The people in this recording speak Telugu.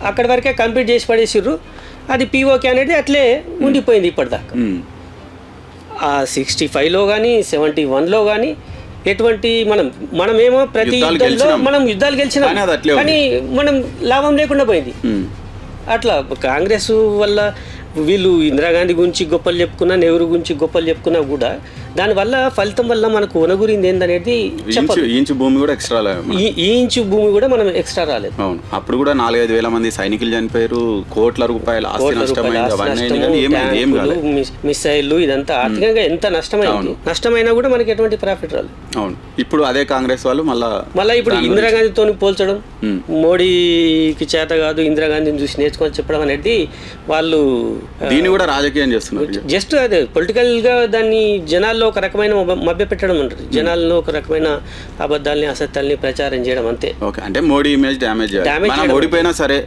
అక్కడి వరకే కంప్లీట్ చేసి పడేసిర్రు. అది పీఓకే అనేది అట్లే ఉండిపోయింది ఇప్పటిదాకా. ఆ 65లో కానీ 71లో కానీ ఎటువంటి మనమేమో ప్రతి యుద్ధంలో మనం యుద్ధాలు గెలిచినాం, కానీ మనం లాభం లేకుండా పోయింది. అట్లా కాంగ్రెస్ వల్ల వీళ్ళు ఇందిరాగాంధీ గురించి గొప్పలు చెప్పుకున్నా, నెహ్రూ గురించి గొప్పలు చెప్పుకున్నా కూడా దానివల్ల ఫలితం వల్ల మనకు ఒనగురింది ఏందనేది చెప్పదు. ఈ ఇంచు భూమి కూడా మనం ఎక్స్ట్రా రాలేదు. అవును, అప్పుడు కూడా 4-5 వేల మంది సైనికులు చనిపోయారు, కోట్ల రూపాయల మిసైళ్ళు ఇదంతా ఆర్థికంగా ఎంత నష్టమైంది. నష్టమైనా కూడా మనకి ఎటువంటి ప్రాఫిట్ రాలేదు. అవును, ఇప్పుడు అదే కాంగ్రెస్ వాళ్ళు మళ్ళీ ఇప్పుడు ఇందిరాగాంధీతో పోల్చడం, మోడీకి చేత కాదు ఇందిరాగాంధీని చూసి నేర్చుకొని చెప్పడం అనేది వాళ్ళు దీన్ని కూడా రాజకీయం చేస్తున్నారు. జస్ట్ అదే పొలిటికల్ గా దాన్ని జనాల్లో ఒక రకమైన మభ్య పెట్టడం ఉంటుంది. జనాల్లో ఒక రకమైన అబద్ధాలని అసత్యాల్ని ప్రచారం చేయడం అంతే. ఓకే, అంటే మోడీ ఇమేజ్ డ్యామేజ్ ఓడిపోయినా సరే